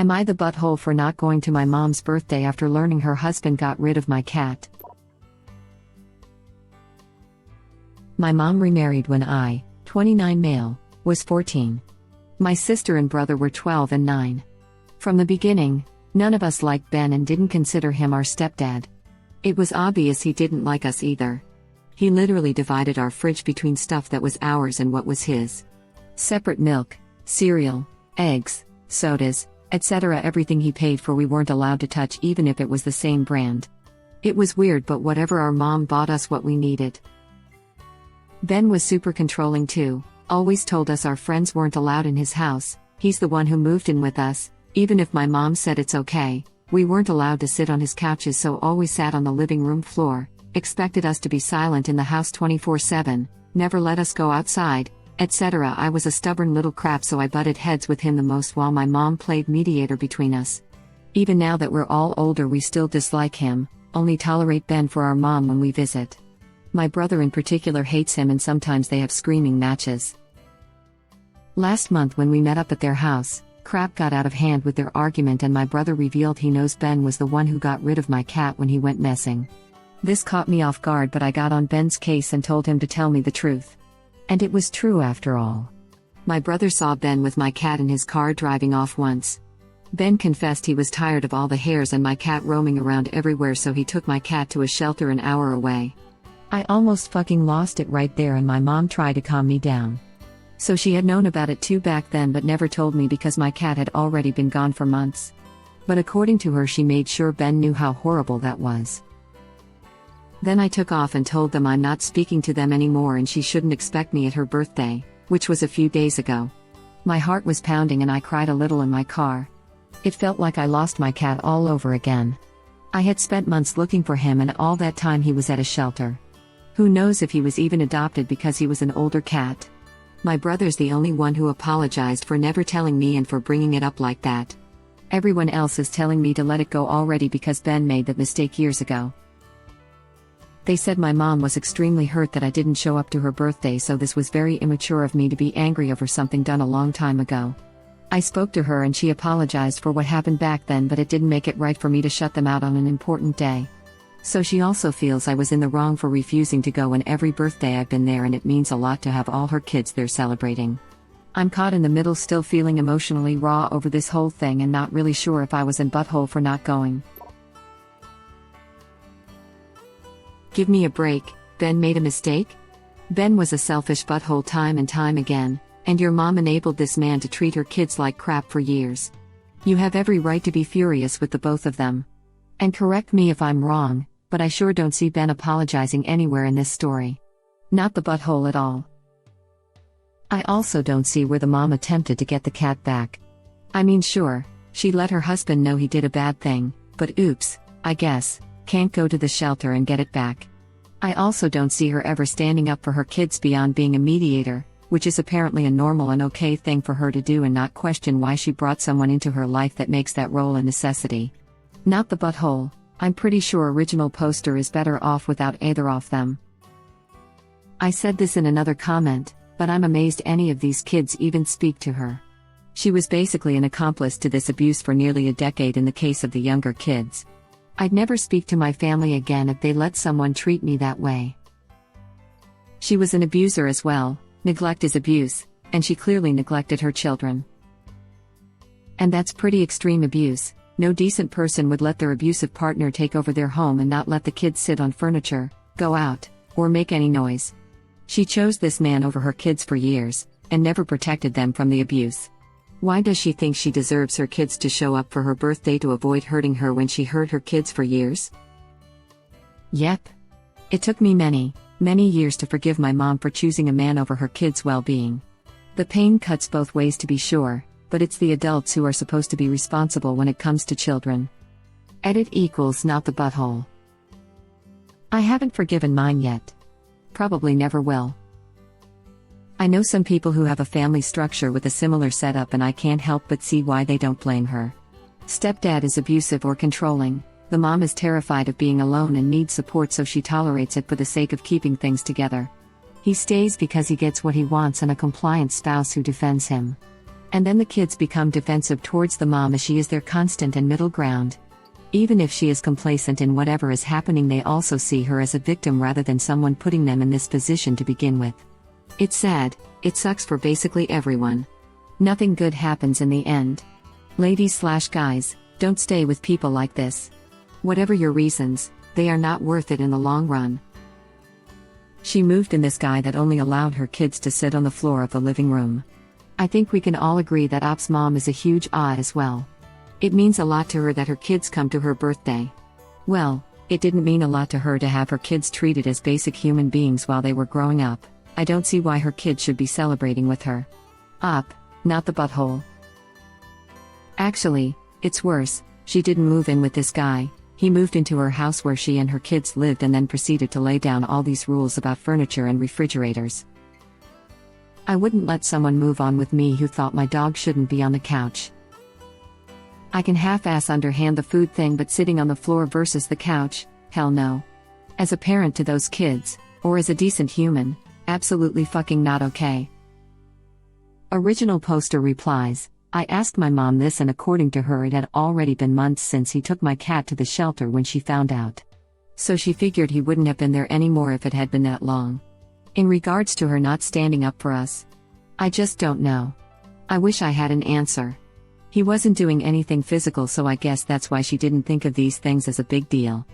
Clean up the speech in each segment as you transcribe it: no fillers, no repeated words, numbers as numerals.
Am I the butthole for not going to my mom's birthday after learning her husband got rid of my cat? My mom remarried when I, 29 male, was 14. My sister and brother were 12 and 9. From the beginning, none of us liked Ben and didn't consider him our stepdad. It was obvious he didn't like us either. He literally divided our fridge between stuff that was ours and what was his. Separate milk, cereal, eggs, sodas, etc. Everything he paid for we weren't allowed to touch even if it was the same brand. It was weird, but whatever, our mom bought us what we needed. Ben was super controlling too, always told us our friends weren't allowed in his house. He's the one who moved in with us. Even if my mom said it's okay, we weren't allowed to sit on his couches, so always sat on the living room floor. Expected us to be silent in the house 24/7, never let us go outside, etc. I was a stubborn little crap, so I butted heads with him the most while my mom played mediator between us. Even now that we're all older, we still dislike him, only tolerate Ben for our mom when we visit. My brother in particular hates him, and sometimes they have screaming matches. Last month when we met up at their house, crap got out of hand with their argument, and my brother revealed he knows Ben was the one who got rid of my cat when he went missing. This caught me off guard, but I got on Ben's case and told him to tell me the truth. And it was true after all. My brother saw Ben with my cat in his car driving off once. Ben confessed he was tired of all the hairs and my cat roaming around everywhere, so he took my cat to a shelter an hour away. I almost fucking lost it right there, and my mom tried to calm me down. So she had known about it too back then, but never told me because my cat had already been gone for months. But according to her, she made sure Ben knew how horrible that was. Then I took off and told them I'm not speaking to them anymore, and she shouldn't expect me at her birthday, which was a few days ago. My heart was pounding and I cried a little in my car. It felt like I lost my cat all over again. I had spent months looking for him, and all that time he was at a shelter. Who knows if he was even adopted because he was an older cat. My brother's the only one who apologized for never telling me and for bringing it up like that. Everyone else is telling me to let it go already because Ben made that mistake years ago. They said my mom was extremely hurt that I didn't show up to her birthday, so this was very immature of me to be angry over something done a long time ago. I spoke to her and she apologized for what happened back then, but it didn't make it right for me to shut them out on an important day. So she also feels I was in the wrong for refusing to go, and every birthday I've been there, and it means a lot to have all her kids there celebrating. I'm caught in the middle, still feeling emotionally raw over this whole thing and not really sure if I was in butthole for not going. Give me a break. Ben made a mistake? Ben was a selfish butthole time and time again, and your mom enabled this man to treat her kids like crap for years. You have every right to be furious with the both of them. And correct me if I'm wrong, but I sure don't see Ben apologizing anywhere in this story. Not the butthole at all. I also don't see where the mom attempted to get the cat back. I mean, sure, she let her husband know he did a bad thing, but oops, I guess, can't go to the shelter and get it back. I also don't see her ever standing up for her kids beyond being a mediator, which is apparently a normal and okay thing for her to do, and not question why she brought someone into her life that makes that role a necessity. Not the butthole. I'm pretty sure original poster is better off without either of them. I said this in another comment, but I'm amazed any of these kids even speak to her. She was basically an accomplice to this abuse for nearly a decade in the case of the younger kids. I'd never speak to my family again if they let someone treat me that way. She was an abuser as well. Neglect is abuse, and she clearly neglected her children. And that's pretty extreme abuse. No decent person would let their abusive partner take over their home and not let the kids sit on furniture, go out, or make any noise. She chose this man over her kids for years, and never protected them from the abuse. Why does she think she deserves her kids to show up for her birthday to avoid hurting her when she hurt her kids for years? Yep. It took me many years to forgive my mom for choosing a man over her kids' well-being. The pain cuts both ways, to be sure, but it's the adults who are supposed to be responsible when it comes to children. Edit equals not the butthole. I haven't forgiven mine yet. Probably never will. I know some people who have a family structure with a similar setup, and I can't help but see why they don't blame her. Stepdad is abusive or controlling. The mom is terrified of being alone and needs support, so she tolerates it for the sake of keeping things together. He stays because he gets what he wants and a compliant spouse who defends him. And then the kids become defensive towards the mom as she is their constant and middle ground. Even if she is complacent in whatever is happening, they also see her as a victim rather than someone putting them in this position to begin with. It's sad, it sucks for basically everyone. Nothing good happens in the end. Ladies/guys, don't stay with people like this. Whatever your reasons, they are not worth it in the long run. She moved in this guy that only allowed her kids to sit on the floor of the living room. I think we can all agree that Op's mom is a huge as well. It means a lot to her that her kids come to her birthday. Well, it didn't mean a lot to her to have her kids treated as basic human beings while they were growing up. I don't see why her kids should be celebrating with her. Op, not the butthole. Actually, it's worse, she didn't move in with this guy. He moved into her house where she and her kids lived and then proceeded to lay down all these rules about furniture and refrigerators. I wouldn't let someone move on with me who thought my dog shouldn't be on the couch. I can half-ass underhand the food thing, but sitting on the floor versus the couch, hell no. As a parent to those kids, or as a decent human, absolutely fucking not okay. Original poster replies, I asked my mom this and according to her it had already been months since he took my cat to the shelter when she found out. So she figured he wouldn't have been there anymore if it had been that long. In regards to her not standing up for us, I just don't know. I wish I had an answer. He wasn't doing anything physical, so I guess that's why she didn't think of these things as a big deal.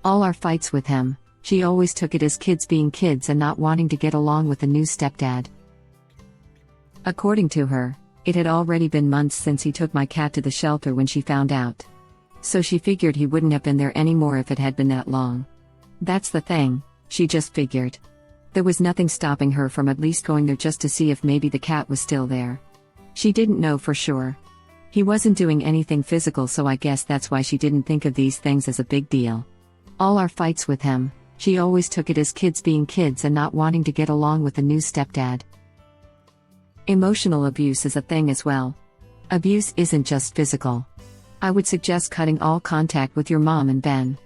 All our fights with him, she always took it as kids being kids and not wanting to get along with the new stepdad. According to her, it had already been months since he took my cat to the shelter when she found out. So she figured he wouldn't have been there anymore if it had been that long. That's the thing, she just figured. There was nothing stopping her from at least going there just to see if maybe the cat was still there. She didn't know for sure. He wasn't doing anything physical, so I guess that's why she didn't think of these things as a big deal. All our fights with him, she always took it as kids being kids and not wanting to get along with the new stepdad. Emotional abuse is a thing as well. Abuse isn't just physical. I would suggest cutting all contact with your mom and Ben.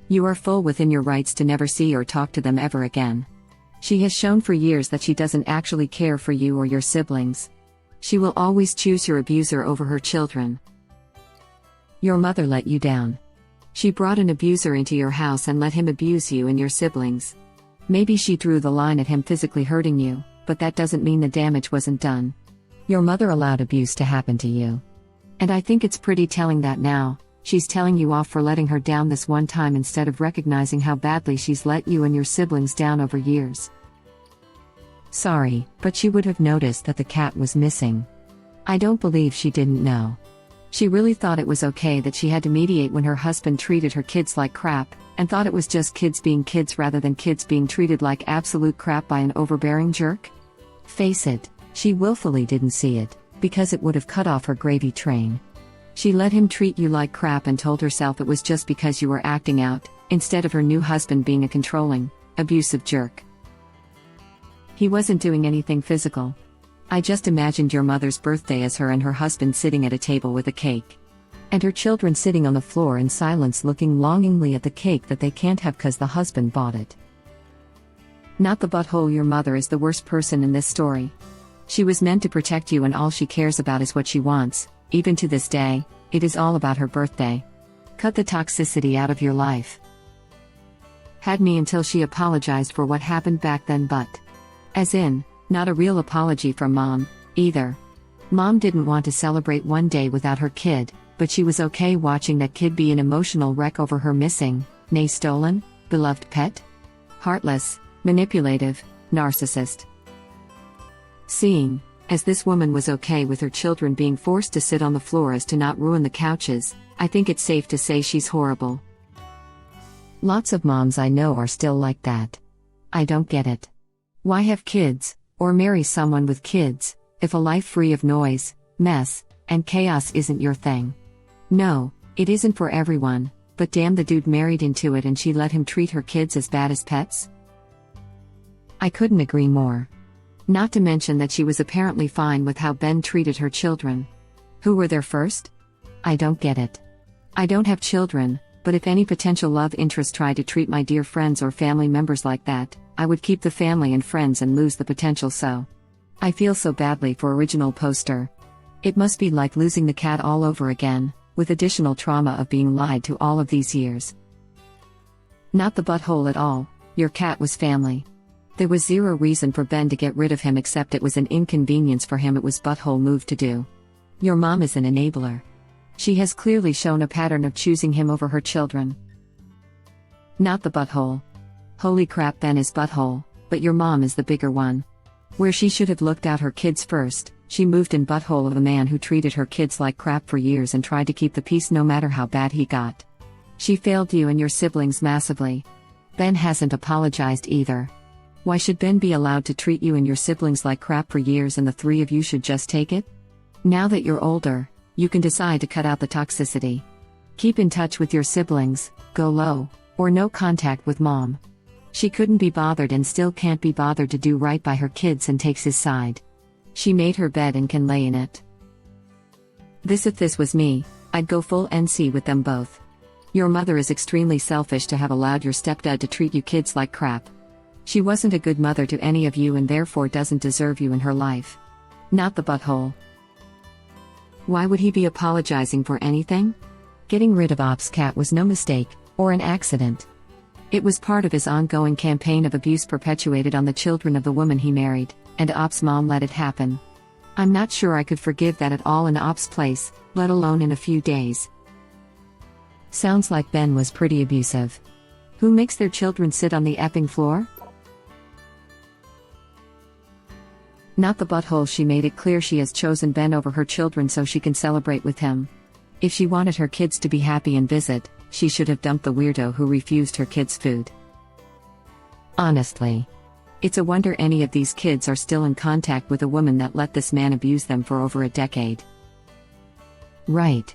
You are full within your rights to never see or talk to them ever again. She has shown for years that she doesn't actually care for you or your siblings. She will always choose your abuser over her children. Your mother let you down. She brought an abuser into your house and let him abuse you and your siblings. Maybe she drew the line at him physically hurting you, but that doesn't mean the damage wasn't done. Your mother allowed abuse to happen to you. And I think it's pretty telling that now, she's telling you off for letting her down this one time instead of recognizing how badly she's let you and your siblings down over years. Sorry, but she would have noticed that the cat was missing. I don't believe she didn't know. She really thought it was okay that she had to mediate when her husband treated her kids like crap, and thought it was just kids being kids rather than kids being treated like absolute crap by an overbearing jerk? Face it, she willfully didn't see it, because it would have cut off her gravy train. She let him treat you like crap and told herself it was just because you were acting out, instead of her new husband being a controlling, abusive jerk. He wasn't doing anything physical. I just imagined your mother's birthday as her and her husband sitting at a table with a cake. And her children sitting on the floor in silence looking longingly at the cake that they can't have because the husband bought it. Not the butthole. Your mother is the worst person in this story. She was meant to protect you and all she cares about is what she wants. Even to this day, it is all about her birthday. Cut the toxicity out of your life. Had me until she apologized for what happened back then, but as in, not a real apology from Mom, either. Mom didn't want to celebrate one day without her kid, but she was okay watching that kid be an emotional wreck over her missing, nay stolen, beloved pet? Heartless, manipulative, narcissist. Seeing, as this woman was okay with her children being forced to sit on the floor as to not ruin the couches, I think it's safe to say she's horrible. Lots of moms I know are still like that. I don't get it. Why have kids, or marry someone with kids, if a life free of noise, mess, and chaos isn't your thing? No, it isn't for everyone, but damn, the dude married into it and she let him treat her kids as bad as pets? I couldn't agree more. Not to mention that she was apparently fine with how Ben treated her children. Who were there first? I don't get it. I don't have children, but if any potential love interest tried to treat my dear friends or family members like that, I would keep the family and friends and lose the potential. So I feel so badly for original poster. It must be like losing the cat all over again, with additional trauma of being lied to all of these years. Not the butthole at all, your cat was family. There was zero reason for Ben to get rid of him except it was an inconvenience for him. It was butthole move to do. Your mom is an enabler. She has clearly shown a pattern of choosing him over her children. Not the butthole. Holy crap, Ben is butthole, but your mom is the bigger one. Where she should have looked out her kids first, she moved in butthole of a man who treated her kids like crap for years and tried to keep the peace no matter how bad he got. She failed you and your siblings massively. Ben hasn't apologized either. Why should Ben be allowed to treat you and your siblings like crap for years and the three of you should just take it? Now that you're older, you can decide to cut out the toxicity. Keep in touch with your siblings, go low, or no contact with mom. She couldn't be bothered and still can't be bothered to do right by her kids and takes his side. She made her bed and can lay in it. If this was me, I'd go full NC with them both. Your mother is extremely selfish to have allowed your stepdad to treat you kids like crap. She wasn't a good mother to any of you and therefore doesn't deserve you in her life. Not the butthole. Why would he be apologizing for anything? Getting rid of Op's cat was no mistake, or an accident. It was part of his ongoing campaign of abuse perpetuated on the children of the woman he married, and Op's mom let it happen. I'm not sure I could forgive that at all in Op's place, let alone in a few days. Sounds like Ben was pretty abusive. Who makes their children sit on the effing floor? Not the butthole. She made it clear she has chosen Ben over her children so she can celebrate with him. If she wanted her kids to be happy and visit, she should have dumped the weirdo who refused her kids food. Honestly. It's a wonder any of these kids are still in contact with a woman that let this man abuse them for over a decade. Right.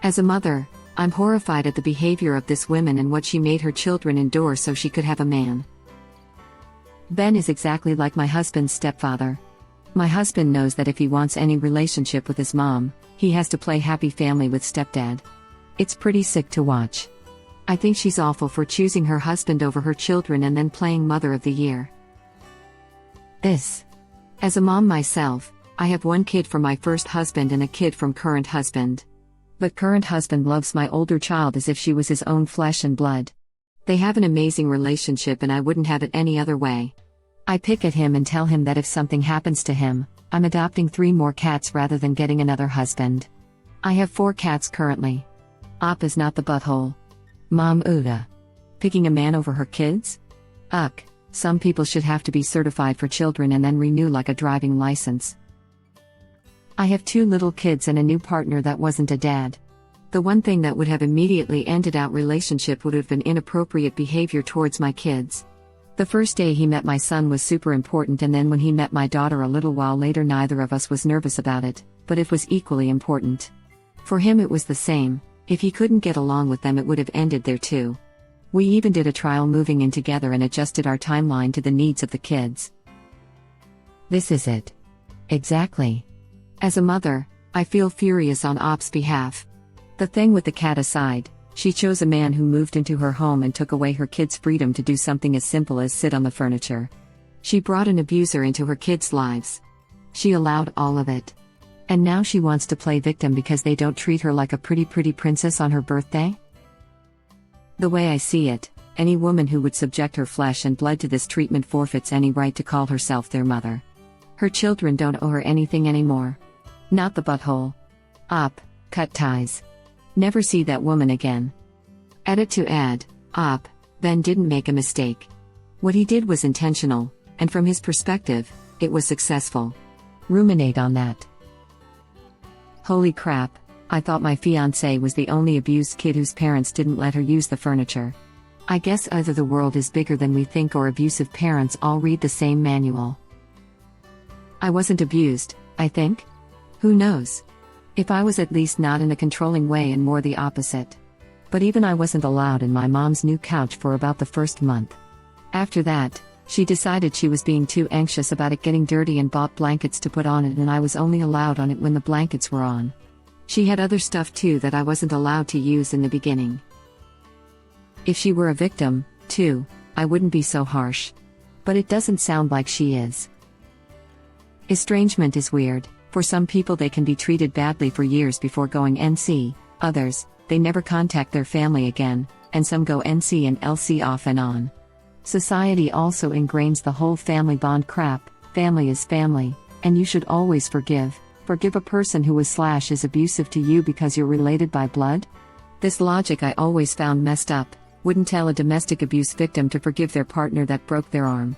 As a mother, I'm horrified at the behavior of this woman and what she made her children endure so she could have a man. Ben is exactly like my husband's stepfather. My husband knows that if he wants any relationship with his mom, he has to play happy family with stepdad. It's pretty sick to watch. I think she's awful for choosing her husband over her children and then playing Mother of the Year. As a mom myself, I have one kid from my first husband and a kid from current husband. But current husband loves my older child as if she was his own flesh and blood. They have an amazing relationship and I wouldn't have it any other way. I pick at him and tell him that if something happens to him, I'm adopting 3 more cats rather than getting another husband. I have 4 cats currently. Op is not the butthole. Mom Uda. Picking a man over her kids? Uck, some people should have to be certified for children and then renew like a driving license. I have 2 little kids and a new partner that wasn't a dad. The one thing that would have immediately ended our relationship would have been inappropriate behavior towards my kids. The first day he met my son was super important, and then when he met my daughter a little while later, neither of us was nervous about it, but it was equally important. For him it was the same. If he couldn't get along with them, it would have ended there too. We even did a trial moving in together and adjusted our timeline to the needs of the kids. This is it. Exactly. As a mother, I feel furious on Op's behalf. The thing with the cat aside, she chose a man who moved into her home and took away her kids' freedom to do something as simple as sit on the furniture. She brought an abuser into her kids' lives. She allowed all of it. And now she wants to play victim because they don't treat her like a pretty princess on her birthday? The way I see it, any woman who would subject her flesh and blood to this treatment forfeits any right to call herself their mother. Her children don't owe her anything anymore. Not the butthole. Op, cut ties. Never see that woman again. Edit to add, Op, Ben didn't make a mistake. What he did was intentional, and from his perspective, it was successful. Ruminate on that. Holy crap, I thought my fiancé was the only abused kid whose parents didn't let her use the furniture. I guess either the world is bigger than we think or abusive parents all read the same manual. I wasn't abused, I think? Who knows? If I was at least not in a controlling way and more the opposite. But even I wasn't allowed in my mom's new couch for about the first month. After that, she decided she was being too anxious about it getting dirty and bought blankets to put on it, and I was only allowed on it when the blankets were on. She had other stuff too that I wasn't allowed to use in the beginning. If she were a victim, too, I wouldn't be so harsh. But it doesn't sound like she is. Estrangement is weird. For some people, they can be treated badly for years before going NC, others, they never contact their family again, and some go NC and LC off and on. Society also ingrains the whole family bond crap. Family is family, and you should always forgive. Forgive a person who is abusive to you because you're related by blood? This logic I always found messed up. Wouldn't tell a domestic abuse victim to forgive their partner that broke their arm.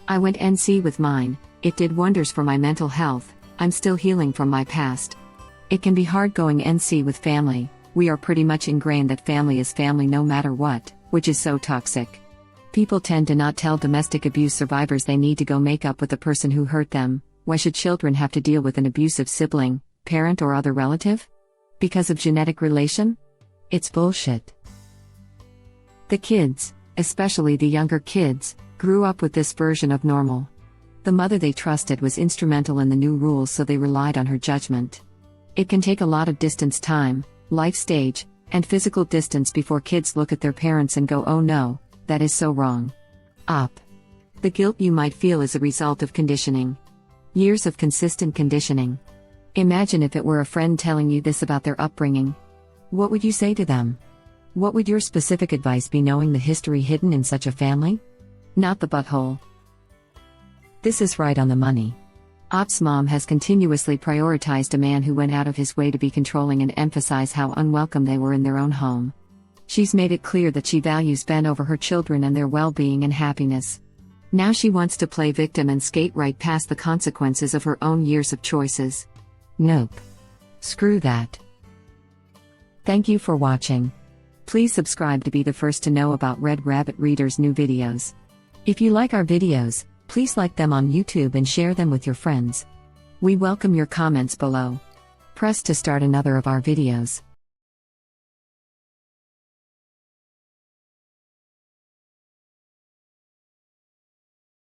I went NC with mine. It did wonders for my mental health. I'm still healing from my past. It can be hard going NC with family. We are pretty much ingrained that family is family no matter what, which is so toxic. People tend to not tell domestic abuse survivors they need to go make up with the person who hurt them. Why should children have to deal with an abusive sibling, parent, or other relative? Because of genetic relation? It's bullshit. The kids, especially the younger kids, grew up with this version of normal. The mother they trusted was instrumental in the new rules, so they relied on her judgment. It can take a lot of distance, time, life stage, and physical distance before kids look at their parents and go, oh no, that is so wrong. The guilt you might feel is a result of conditioning. Years of consistent conditioning. Imagine if it were a friend telling you this about their upbringing. What would you say to them? What would your specific advice be, knowing the history hidden in such a family? Not the butthole. This is right on the money. Op's mom has continuously prioritized a man who went out of his way to be controlling and emphasize how unwelcome they were in their own home. She's made it clear that she values Ben over her children and their well-being and happiness. Now she wants to play victim and skate right past the consequences of her own years of choices. Nope. Screw that. Thank you for watching. Please subscribe to be the first to know about Red Rabbit Reader's new videos. If you like our videos, please like them on YouTube and share them with your friends. We welcome your comments below. Press to start another of our videos.